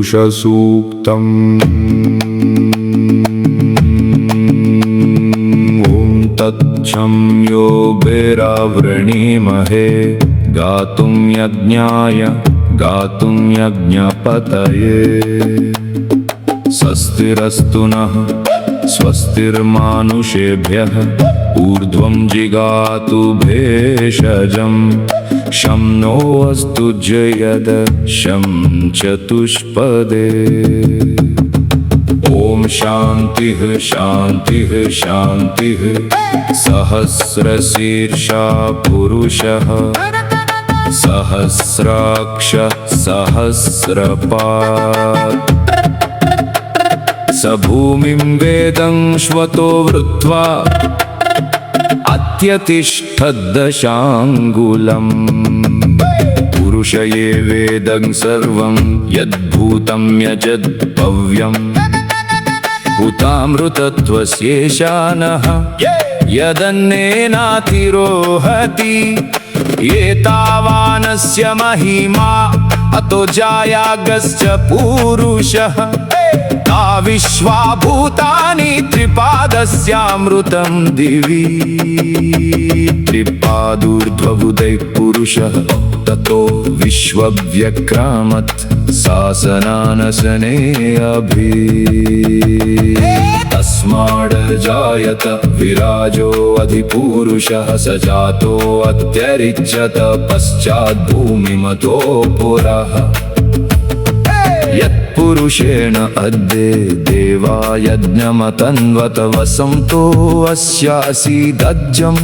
पुरुषसूक्तम्। ॐ तच्छं यो वैरावृणीमहे गातुं यज्ञाय गातुं यज्ञपतये। स्वस्तिरस्तु नः स्वस्तिर्मानुषेभ्यः ऊर्ध्वं जिगातु भेषजम्। शं नो अस्तु जयदशं चतुष्पदे। ॐ शान्तिः शान्तिः शान्तिः। सहस्रशीर्षा पुरुषः सहस्राक्ष सहस्रपात्। स भूमिं वेदं श्वतो वृत्वा अत्यतिष्ठद्दशाङ्गुलम्। पुरुष ये वेदं सर्वं यद्भूतं यजद्भव्यम्। भूतामृतत्वस्येषानः यदन्नेनातिरोहति। एतावानस्य महिमा अतो जायागश्च पुरुषः। ता विश्वा भूतानि त्रिपादस्यामृतं दिवि। त्रिपादूर्ध्वबुधैः पुरुषः ततो विश्वव्यक्रामत्। शासनानशने अभि। तस्माड्जायत विराजो अधिपुरुषः। स जातो अत्यरिच्यत पश्चाद्भूमिमतो पुरः। यत्पुरुषेण अद्य देवा यज्ञमतन्वत वसन्तो अस्यासीदज्जम्।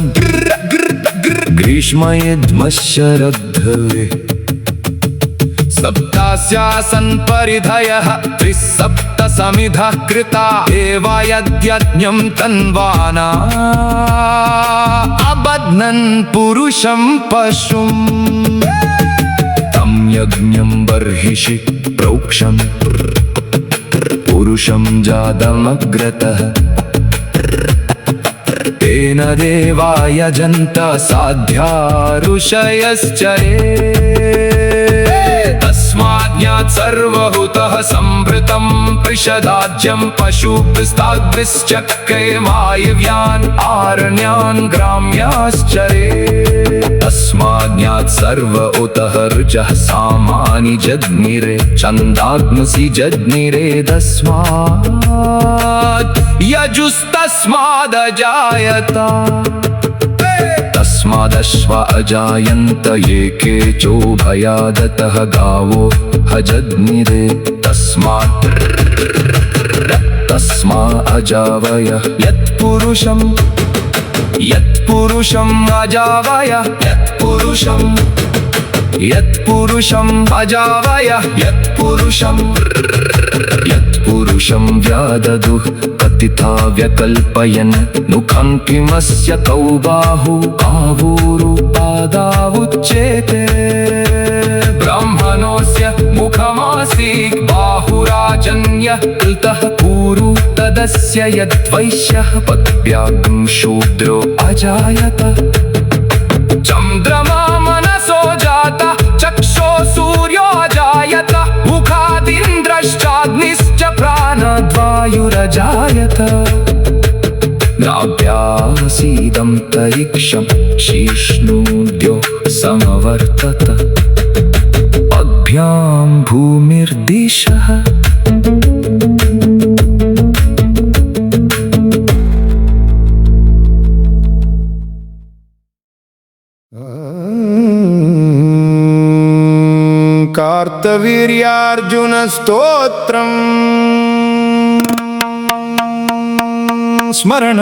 ग्रीष्मयेद्मशरद्धवे सप्तास्यासन् परिधयः। त्रिसप्त समिधः कृता एव यद्यज्ञं तन्वाना। अबध्नन् पुरुषं पशुम्। तं यज्ञं बर्हिषि प्रोक्षं पुरुषं जातमग्रतः। तेन देवा यजन्त साध्या ऋषयश्चरे। तस्माज्ञात् सर्वहुतः संभृतं पृषदाज्यं। पशुभिस्ताद्भिश्चक्रे वायव्यान् आरण्यान् ग्राम्याश्चरे। तस्माज्ञात् सर्व उतः ऋचः सामानि जज्ञिरे। छन्दाग्नसि जज्ञिरे तस्मात् यजुस्तस्मादजायत। तस्मादश्व अजायन्त ये केचोभयादतः गावो हजज्ञिरे। तस्मा अजावय यत्पुरुषम् अजावय यत्पुरुषम् अजावय यत्पुरुषं व्याददुः कथिता व्यकल्पयन्। मुखं किमस्य कौ बाहु आहुरुपादावुच्यते। ब्राह्मणोऽस्य मुखमासीत् बाहुराजन्यः कृतः ऊरु। तदस्य यद्वैश्यः पद्भ्यागं शूद्रो अजायत। चन्द्रमा मनसो जाता चक्षो सूर्यो अजायत। मुखादिन्द्रश्चाग्निश्च प्राणद्वायुरजायत। नाभ्यासीदन्तरिक्षं शीर्ष्णोऽद्यो समवर्तत। पद्भ्यां भूमिर्दिशः। कार्तवीर्यार्जुन स्तोत्रम् स्मरण।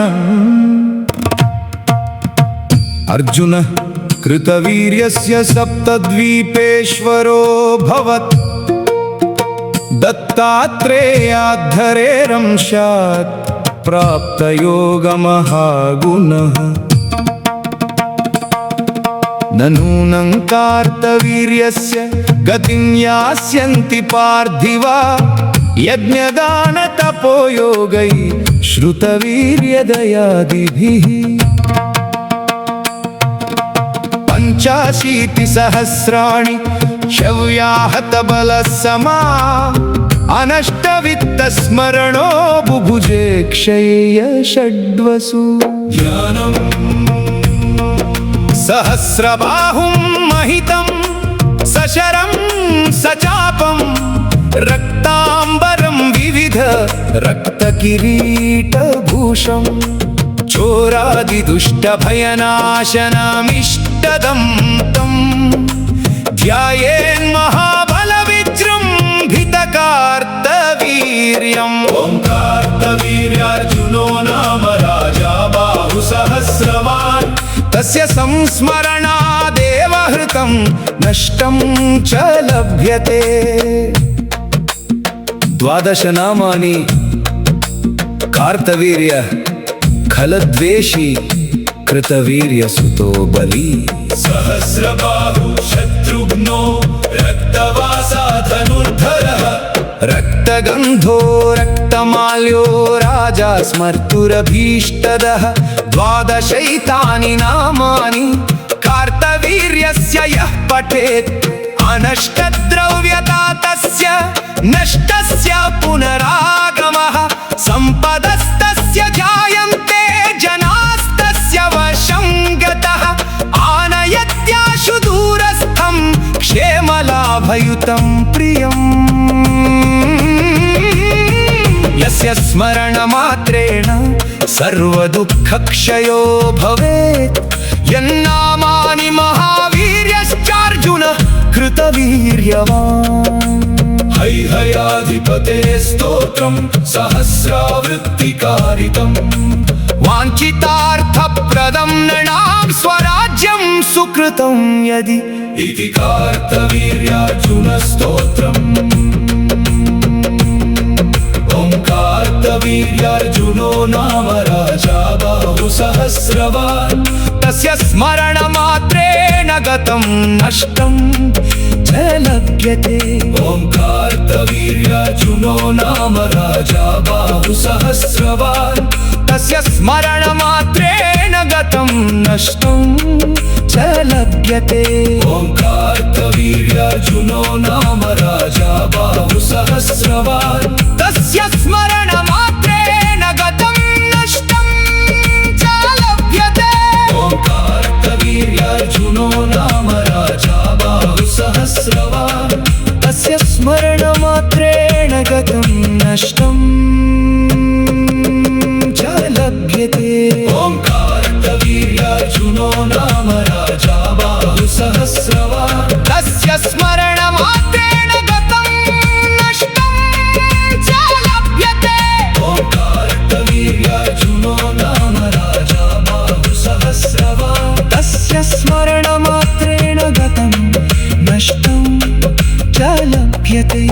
अर्जुन कृतवीर्यस्य सप्तद्वीपेश्वरो भवत्। दत्तात्रेयाद्धरेरंशात् प्राप्तयोगमहागुणः। न नूनं कार्तवीर्यस्य गतिं यास्यन्ति पार्थिवा। यज्ञदानतपोयोगैः श्रुतवीर्यदयादिभिः। 85 सहस्राणि शव्याहतबलसमा अनष्टवित्तस्मरणो बुभुजे क्षय्य षड्वसु ज्ञानम् सहस्रबाहुं महितं सशरं सचापं रक्तांबरं विविध रक्तकिरीटभूषं चोरादिदुष्टभयनाशनमिष्टदं तं ध्यायेन्महाबलविजृम्भितकार्तवीर्यम्। ॐ कार्तवीर्यार्जुनो नाम राजा बाहुसहस्रवान् तस्य संस्मरणादेव हृतं नष्टं च लभ्यते। 12 नामानि कार्तवीर्य खलद्वेषी कृतवीर्यसुतो बली सहस्रबाहु शत्रुघ्नो रक्तवासा धनुर्धरः रक्तगन्धो रक्तमाल्यो राजा स्मर्तुरभीष्टदः। 12 नामानि कार्तवीर्यस्य यः पठेत् अनष्टद्रव्यता तस्य नष्टस्य पुनरागमः सम्पदस्तस्य जायन्ते जनास्तस्य वशं गतः आनयत्याशु दूरस्थं क्षेमलाभयुतं प्रियम्। यस्य स्मरणमात्रेण सर्वदुःखक्षयो भवेत् यन्नामानि महावीर्यश्चार्जुन कृतवीर्यवान्। हैहयाधिपते स्तोत्रं सहस्रावृत्तिकारितं वाञ्छितार्थप्रदं नृणां स्वराज्यं सुकृतं यदि इति कार्तवीर्यार्जुनस्तोत्रम्। ॐ कार्तवीर्यार्जुनो नाम राजा बाहुसहस्रवान् तस्य स्मरणमात्रेण गतं नष्टं च लभ्यते। ॐ कार्तवीर्यार्जुनो नाम राजा बाहुसहस्रवान् तस्य स्मरणमात्रेण गतं नष्टं च लभ्यते। ॐ कार्तवीर्यार्जुनो नाम राजा बाहुसहस्रवान् तस्य स्मरणमात्रेण गतं नष्टं च लभ्यते। ॐ कार्तवीर्यार्जुनो नाम राजा बाहुसहस्रवान् तस्य स्मरणमात्रेण गतं नष्टं च लभ्यते। ॐ कार्तवीर्यार्जुनो नाम राजा बाहुसहस्रवान् तस्य स्मरणमात्रेण गतं नष्टं च लभ्यते। ॐ कार्तवीर्यार्जुनो नाम राजा बाहुसहस्रवान् तस्य स्मरणमात्रेण गतं नष्टं च लभ्यते।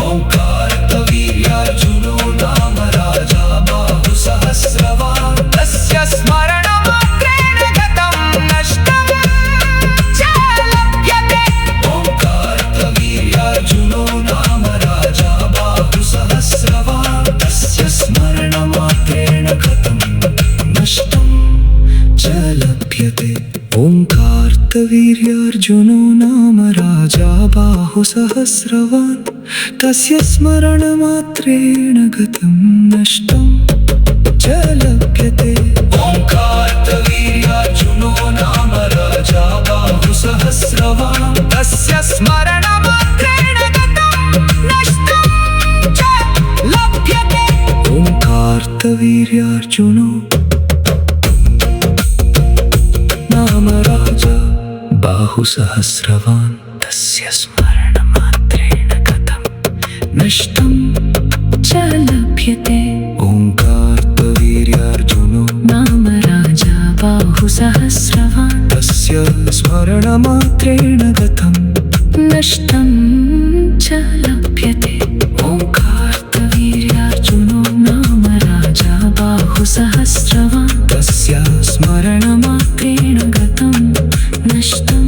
ॐ कार्तवीर्यार्जुनो नाम राजा बाहुसहस्रवान् तस्य स्मरणमात्रेण गतं नष्टं च लभ्यते। ॐ कार्तवीर्यार्जुनो नाम राजा बाहुसहस्रवान् तस्य स्मरणमात्रेण गतं नष्टं च लभ्यते। ॐ कार्तवीर्यार्जुनो नाम राजा बाहुसहस्रवान् तस्य स्मरणमात्रेण गतं नष्टं च लभ्यते। ॐ कार्तवीर्यार्जुनो नाम राजा बाहुसहस्रवान् तस्य स्मरणमात्रेण गतं नष्टं च लभ्यते। ॐ कार्तवीर्यार्जुनो नाम राजा बाहुसहस्रवान् तस्य स्मरणमात्रेण गतं नष्टं च लभ्यते। ॐ कार्तवीर्यार्जुनो नाम राजा बाहुसहस्रवान् तस्य स्मरणमात्रेण गतं नष्टं च लभ्यते। ॐ कार्तवीर्यार्जुनो नाम राजा बाहुसहस्रवान् तस्य स्मरणमात्रेण गतं नष्टं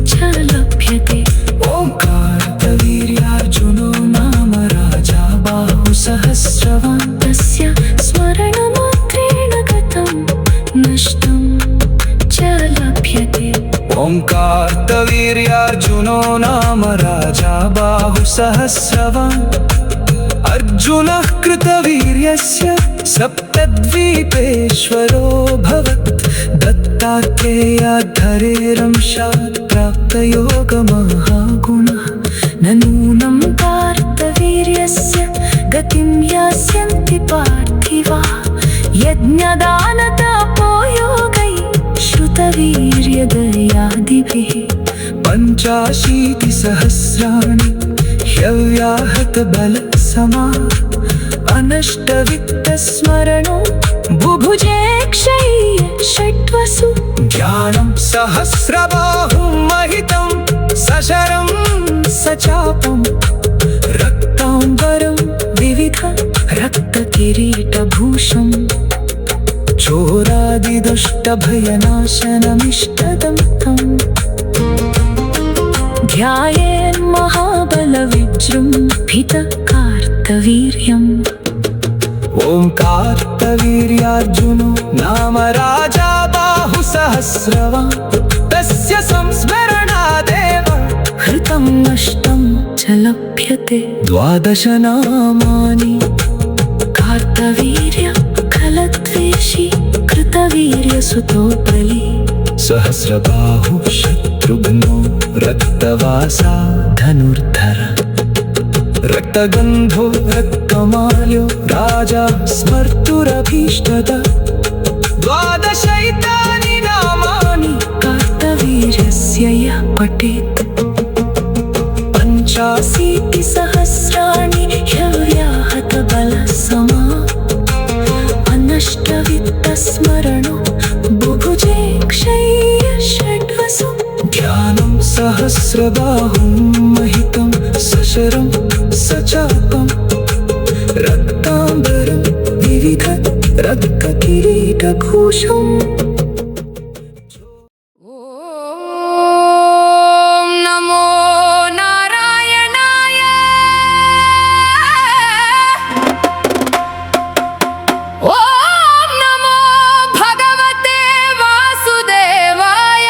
च लभ्यते। ॐ कार्तवीर्यार्जुनो नाम राजा बाहुसहस्रवान् तस्य स्मरणमात्रेण गतं नष्टं च लभ्यते। ॐ कार्तवीर्यार्जुनो नाम राजा बाहुसहस्रवान् अर्जुनः कृतवीर्यस्य सप्तद्वीपेश्वरोऽभवत् दत्तात्रेयाद्धरेरंशात् प्राप्तयोगमहागुणः न नूनं कार्तवीर्यस्य गतिं यास्यन्ति पार्थिवाः यज्ञदानतपो योगैः श्रुतवीर्यदयादिभिः पञ्चाशीतिसहस्राणि ह्यव्याहतबलसमा अनष्टवित्तस्मरणो बुभुजे क्षय्य षट्वसु ज्ञानं सहस्रबाहुं महितं सशरं सचापं रक्ताम्बरं विविध रक्तकिरीटभूषम् चोरादिदुष्टभयनाशनमिष्टदं ध्यायेन्महाबलविजृम्भितकार्तवीर्यम् ॐ कार्तवीर्यार्जुनो नाम राजा बाहुसहस्रवान् तस्य संस्मरणादेव हृतं नष्टं च लभ्यते 12 नामानि कार्तवीर्य खलद्वेषी कृतवीर्यसुतो बली सहस्रबाहुः शत्रुघ्नो रक्तवासा धनुर्धर रक्तगन्धो रक्तमाल्यो राजा स्मर्तुरभीष्टद 12 नामानि कार्तवीर्यस्य यः पठेत् पञ्चाशीतिसहस्राणि ह्यव्याहतबलसमा अनष्टवित्तस्मरणो बुभुजे क्षय्य षट्वसु ध्यानं सहस्रबाहुं महितं सशरं सचापं रक्ताम्बरं विविध रक्तकिरीटभूषम् ॐ नमो नारायणाय ॐ नमो भगवते वासुदेवाय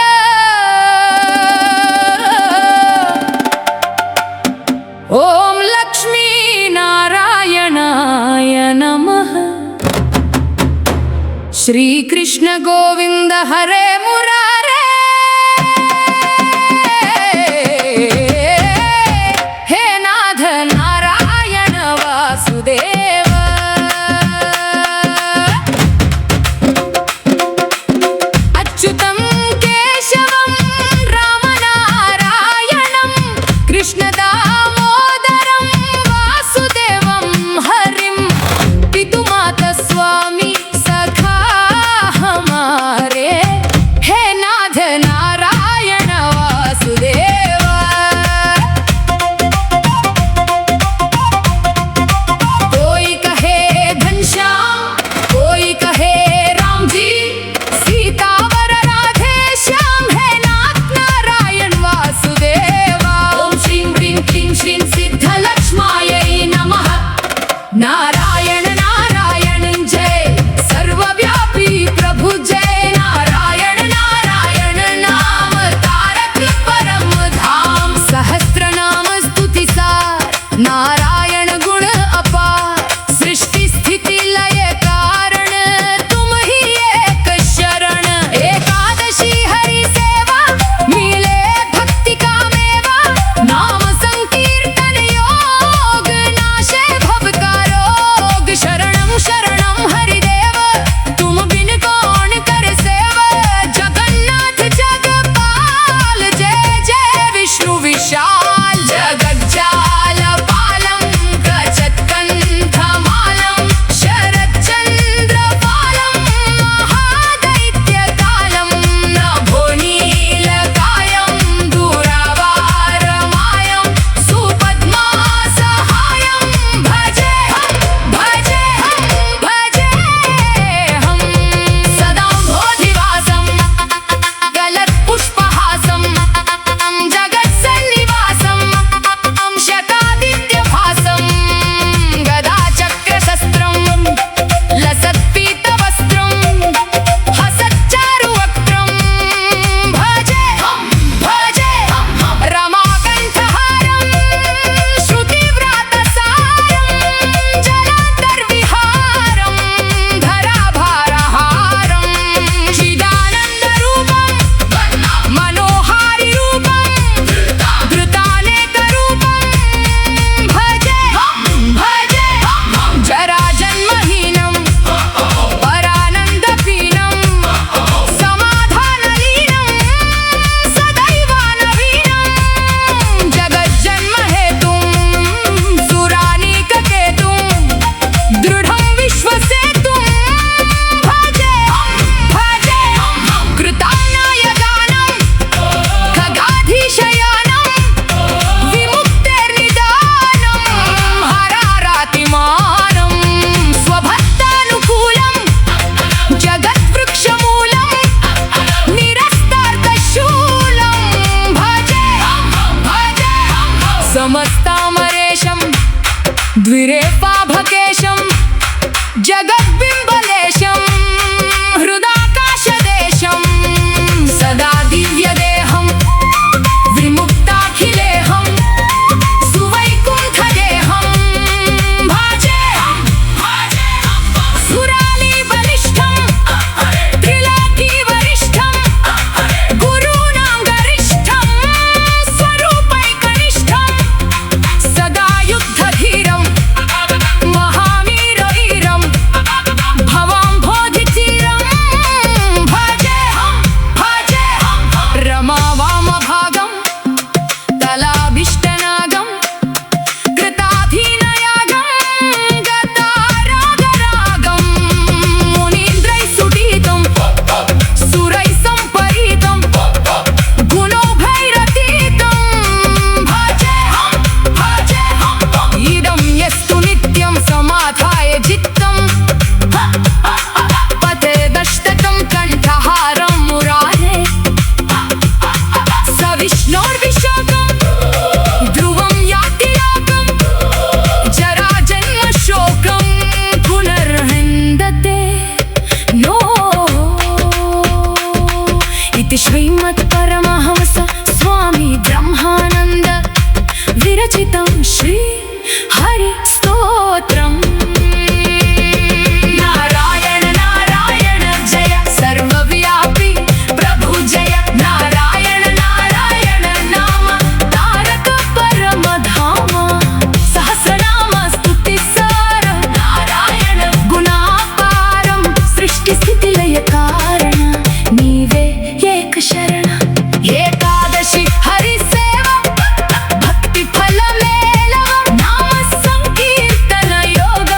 ॐ लक्ष्मीनारायणाय नमः श्रीकृष्ण गोविन्द हरे मुरारे हे नाथ नारायण वासुदेव अच्युतं केशवं रामनारायणं कृष्णदामोदरं वासुदेवं हरिं पितुमाता स्वामी सखा हमारे हे समस्तामरेशं द्विरेफाभकेशं जगद्बिम्बलेशं हृदाकाशदेशं सदा दिव्यदेहं विमुक्ताखिलेहं सुवैकुण्ठदेहं भाजेऽहं सुरालीबलिष्ठं त्रिलोकीवरिष्ठं गुरूणां गरिष्ठं स्वरूपैकनिष्ठं सदा युद्धधीरं महावीरवीरं भवां बोधिचिरं भजेऽहं रमावामभागं तलाभिष्टनागं कृताधीनयागं गतारागरागं मुनीन्द्रैः सुटीतं सुरैः सम्परीतं गुणोभैरतीतं भजेऽहं इदं यस्तु नित्यं समाधाय चित्तं पतेदष्टकं कण्ठहारं मुरारे स विष्णोर्विशाखं ध्रुवं याति लोकं जराजन्मशोकं पुनर्विन्दते नो इति श्रीमत्परमहंस स्वामी ब्रह्मानन्द विरचितं श्री हरि स्तोत्रम् नारायण नारायण जय सर्वव्यापी प्रभु जय नारायण नारायण नाम तारक परमधाम सहस्रनाम स्तुतिसार नारायण गुणापारं सृष्टिस्थितिलय कारण नीवे एक शरण एकादशि हरिसेवा भक्तिफलमेलव नाम संकीर्तन योग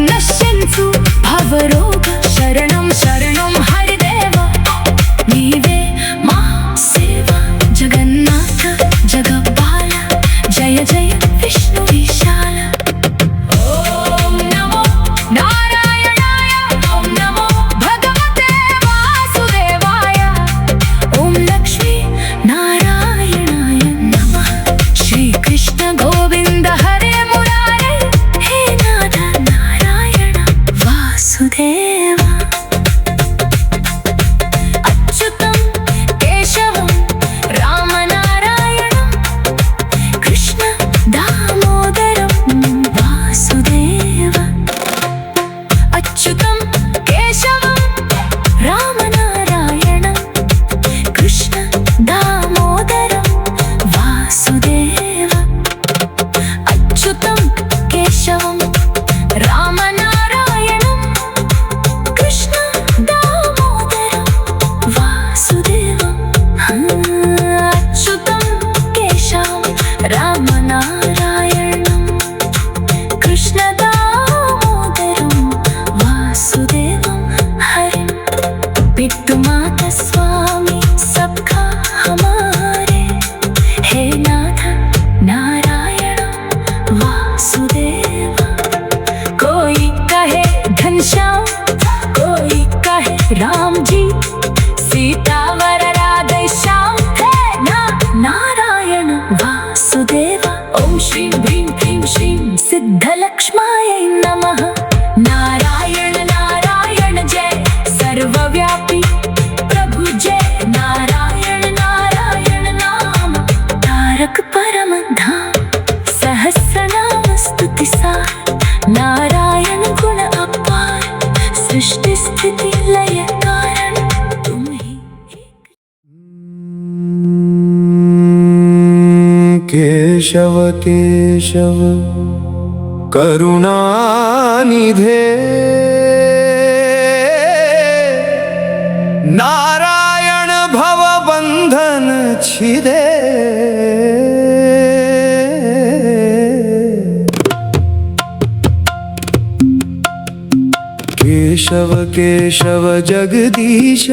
नश्यन्सु भवरोग शरणं शरणं हरिदेव नीवे मा सेवा जगन्नाथ जगपाल जय जय विष्णु विशाल ॐ नमो नारायणाय ॐ नमो भगवते वासुदेवाय ॐ लक्ष्मी नारायणाय नमः श्रीकृष्ण गोविन्द हरे मुरारे हे नाथ नारायण वासुदेव अच्युतं केशवं रामनारायणं कृष्ण दामोदरं वासुदेव अच्युतं केशवं रामनारायणं कृष्ण दामोदरं वासुदेव अच्युतं केशवं रामनारायणं कृष्ण दामोदरं वासुदेवं अच्युतं केशवं रामनारायणं कृष्ण दामोदरं वासुदेवं हरिं पितु माता स्वामी सबका हमारे हे नाथ नारायण वासुदेव कोई कहे घनश्याम कोई कहे राम जी सीतावर राधे श्याम हे नारायण वासुदेव ओम श्रीं ह्रीं क्लीं श्रीं सिद्धलक्ष्मायै नमः नारायण नारायण जय सर्वव्यापी प्रभु जय नारायण नारायण नाम तारक परमधाम सहस्रनाम स्तुतिसार नारायण गुण अपार सृष्टि स्थिति लय कारण तुम ही केशव केशव करुणानिधे नारायण भवबंधन छिदे केशव केशव जगदीश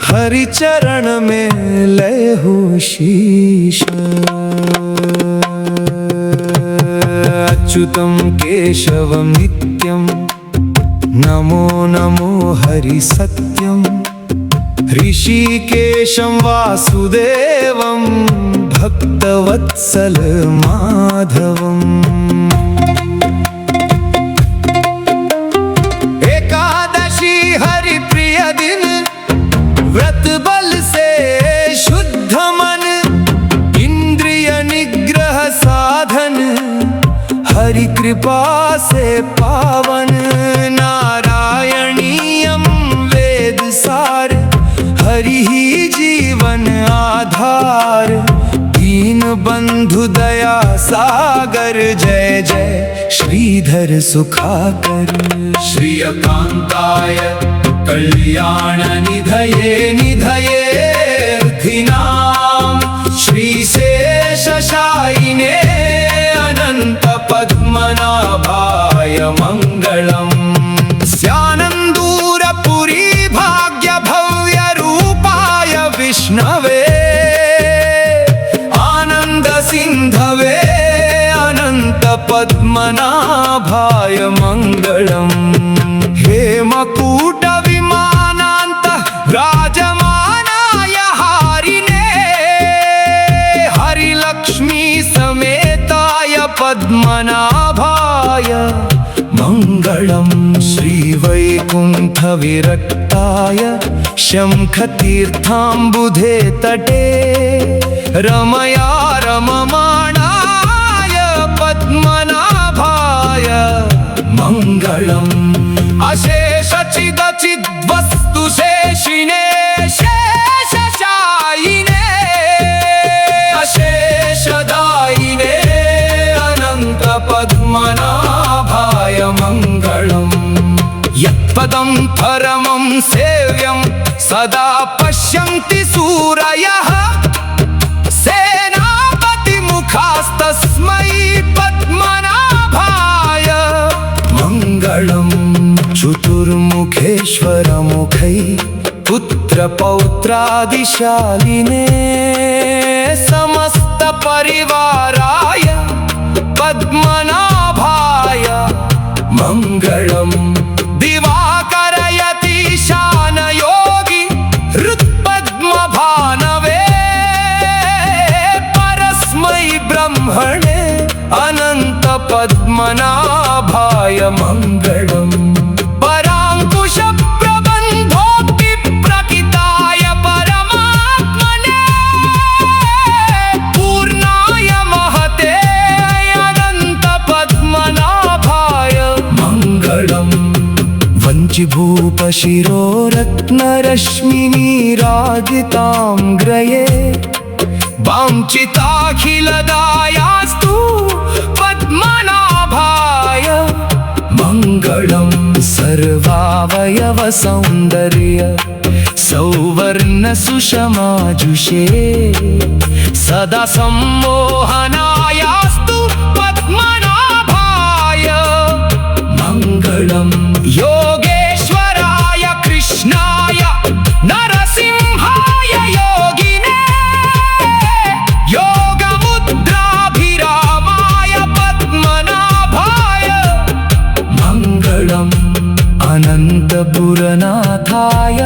हरि चरण में लय हो शीश अच्युतं केशवं नित्यं नमो नमो हरि सत्यं ऋषिकेशं वासुदेवं भक्तवत्सल माधवम्। एकादशी हरि प्रिय दिन, व्रत बल से शुद्ध मन, इंद्रिय निग्रह साधन, हरि कृपा से पावन। नारायणीयम वेद सार, हरि ही जीवन आधार। दीन बंधु दया सागर, जय जय श्रीधर सुखाकर। श्रियकान्ताय कल्याण निधये निधयेऽर्थिनां, श्रीशेषशायिने अनंत पद्मनाभाय मङ्गलम्। स्यानन्दूरपुरी भाग्य भव्य रूपाय विष्णवे, आनंद सिन्धवे अनंत पद्मनाभाय मङ्गलम्। हेमकूट विमानान्त राजमानाय हारिणे, हरिलक्ष्मी समेताय पद्मनाभाय मङ्गलम्। श्रीवैकुण्ठ विरक्ताय शङ्खतीर्थाम्बुधे तटे, रमया रममाणाय पद्मनाभाय मङ्गलम्। अशेष चिदचिद्वस्तु शेषिने शेषशायिने, अशेषदायिने अनंत पद्मनाभाय मङ्गलम्। यत्पदं परमं सेव्यं सदा पश्यन्ति सूरयः, सेनापतिमुखास्तस्मै पद्मनाभाय मङ्गलम्। चतुर्मुखेश्वरमुखै पुत्रपौत्रादिशालिने, समस्त परिवाराय पद्मनाभाय मङ्गलम्। दिवाकरयतीशान योगी हृत्पद्मभानवे, परस्मै ब्रह्मणे अनंत पद्मनाभाय मङ्गलम्। पराङ्कुश प्रबन्धोक्ति प्रकिताय परमात्मने, पूर्णाय महते अनंत पद्मनाभाय मङ्गलम्। वञ्चिभूप शिरोरत्नरश्मिनीराजिताङ्ग्रये, वाञ्छिताखिलदायास्तु पद्मनाभाय मङ्गलम्। सर्वावयव सौन्दर्य सौवर्ण सुषमाजुषे, सदा सम्मोहनायास्तु पद्मनाभाय मङ्गलम्। योगेश्वराय कृष्णाय नरसिंहाय योगिने, योगमुद्राभिरामाय पद्मनाभाय मङ्गलम्। अनन्तपुरनाथाय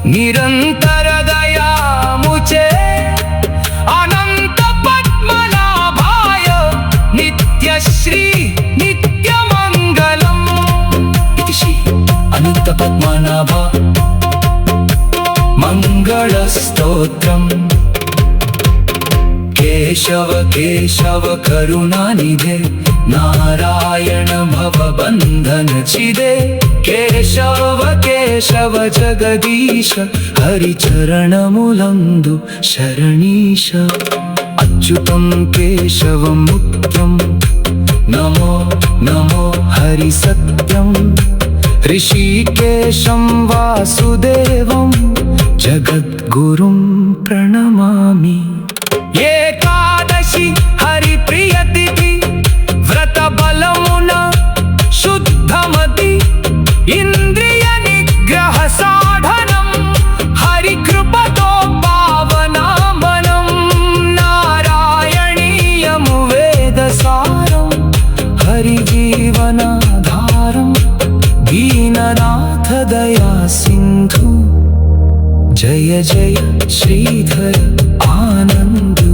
निरन्तरदयामुचे, अनंत पद्मनाभाय नित्यश्री नित्यमङ्गलम्। इति श्री अनंत पद्मनाभ मङ्गलस्तोत्रम्। केशव केशव करुणानिधे, नारायण भवबन्धन चिदे। केशव केशव जगदीश, हरिचरणमुलंदु शरणीश। अच्युतं केशवं मुख्यं, नमो नमो हरिसत्यम्। ऋषिकेशं वासुदेवं, जगद्गुरुं प्रणमामि। एकादशी हरिप्रियतिथि, व्रतबलमुना शुद्धमति, इंद्रिय निग्रह साधनं, हरिकृपतो पावनामनं। नारायणीयं वेदसारं, हरिजीवनाधारं, दीननाथ दया सिन्धु। जय जय श्रीधर आनन्दु।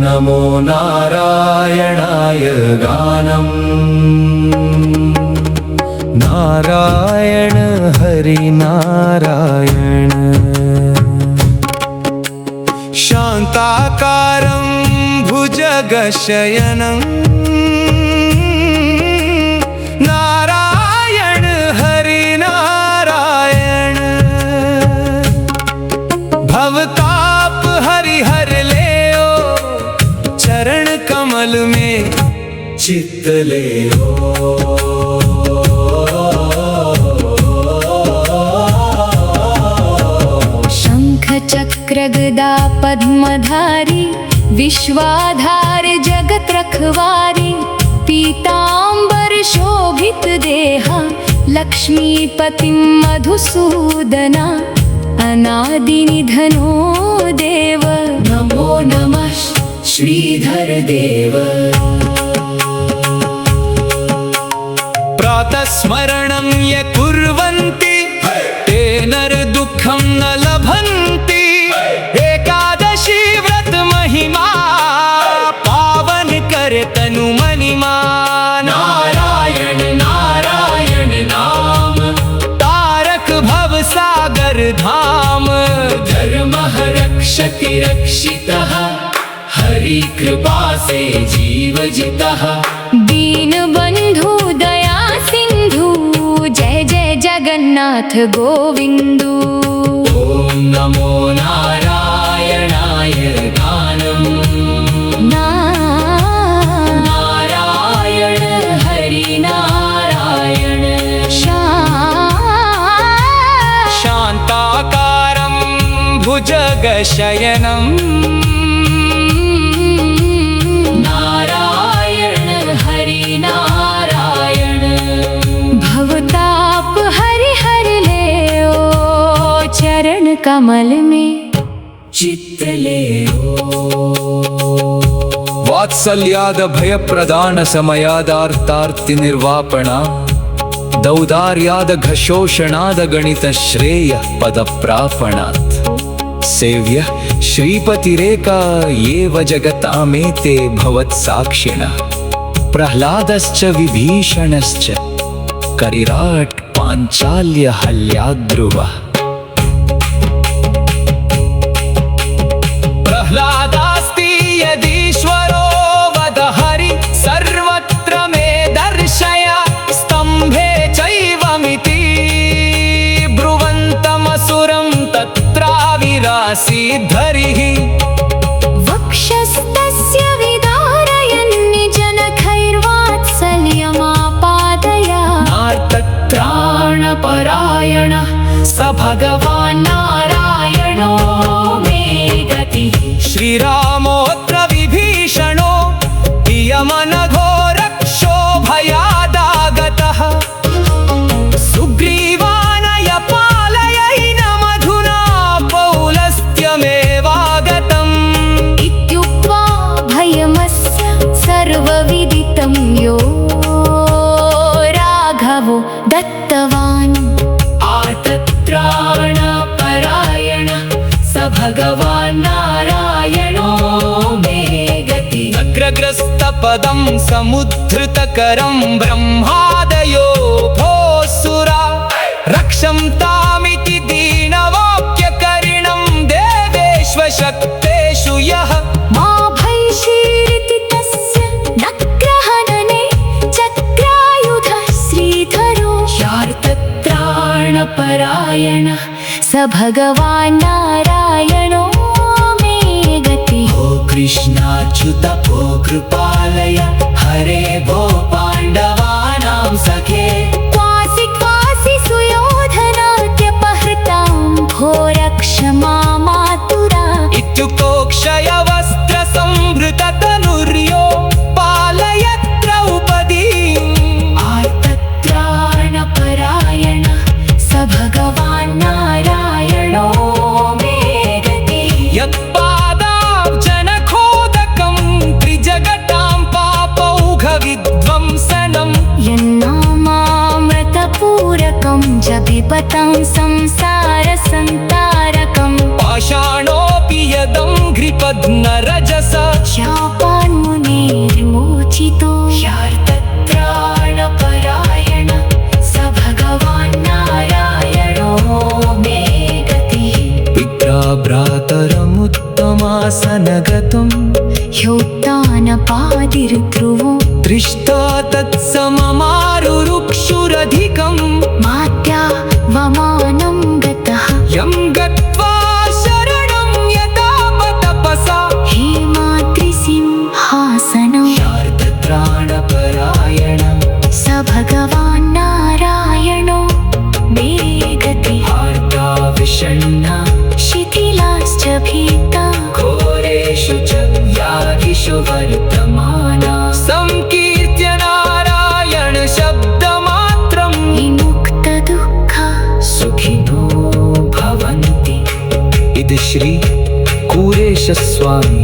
नमो नारायणाय गानम् नारायण हरि नारायण शान्ताकारं भुजगशयनं नारायण हरि नारायण भवताप हरि हर ले चरण कमल में चित्त ले शंख चक्र गदा पद्मधारी विश्वाधार जगत रखवारी पीतांबर शोभित देहा लक्ष्मीपतिं मधुसूदना अनादि निधनो देव नमो नमः श्रीधर देव प्रातः स्मरणं ये कुर्वन्ति ते नर दुःखं न लभन्ति एकादशी व्रत महिमा पावन करे तनु मनिमा नारायण नारायण नाम तारक भव सागर धाम धर्मः रक्षति रक्षितः हरि कृपा से जीव जितः दीन बंधु दया सिंधु जय जय जगन्नाथ गोविंदु ॐ नमो नारायणाय गानम् नारायण हरि नारायण शान्ताकारं भुजगशयनम् नारायण हरि नारायण भवताप हरि हर ले ओ चरण कमल में चित्त ले वात्सल्याद भयप्रदान समयादार्तार्ति निर्वापण दौदार्याद घशोषणाद गणित श्रेय पद प्रापणात् सेव्य श्रीपतिरेका येव जगतामेते भवत्साक्षिणः प्रह्लादश्च विभीषणश्च करिराट् पाञ्चाल्य हल्याद्रुवः प्रह्लादास्ति यदीश्वरो वद हरि सर्वत्र मे दर्शय स्तम्भे चैवमिति ब्रुवन्तमसुरं तत्राविरासीद्धरिः वक्षस्तस्य विदारयन्निजनखैर्वात्सल्यमापादया नार्तत्राणपरायणः स भगवान् नारायणो मे गतिः श्रीरामोऽत्र विभीषणो इयमनघो रक्षो भयादागतः सुग्रीवानय पालयैन मधुना पौलस्त्यमेवागतम् इत्युक्त्वा भयमस्य सर्वविदितं यो राघवो दत्तवान् आर्तत्राणपरायण स भगवान् नारायणो मे गतिः अग्रग्रस्तपदं समुद्धृतकरं ब्रह्मादयो भोऽसुरा रक्षन्तामिति दीनवाक्यकरिणं देवेष्वशक्तेषु यः मा भैषीरिति तस्य नग्रहणने चक्रायुधः श्रीधरो ह्यार्तत्राणपरायणः स भगवान् नारायणो मे गतिः ओ कृष्णाच्युत भो कृपालय हरे भो पाण्डवानां सखे क्वासि क्वासि सुयोधनाद्यपहृतां भो रक्ष मामातुरा इत्युक्तो क्षयवस्त्रसंभृततनुर्यो पालयत् द्रौपदीम् आर्तत्राणपरायण स भगवान् नारायणो मे गतिः यत्पादाब्ज शूपतां संसारसन्तारकम् पाषाणोऽपि यदङ्घ्रिपद्मरजसा शापान्मुनेर्मोचितो ह्यार्तत्राणपरायण स भगवान् नारायणो मे गतिः पित्राभ्रातरमुत्तमासनगतम् ह्योत्तानपादिर्ध्रुवो दृष्टा तत्सममारुरुक्षुरधिकम् मात्या वमानं गतः यं गत्वा शरणं यतापतपसा हेमाद्रिसिंहासनं ह्यार्तत्राणपरायण स भगवान् नारायणो मे गतिः हार्ता विषण्णा शिथिलाश्च भीता घोरेषु च व्याधिषु वर्तमाना संकीर्त्य नारायण शब्दमात्रम् विमुक्तदुःखा सुखिनो भवन्ति। इति श्री कुरेश स्वामी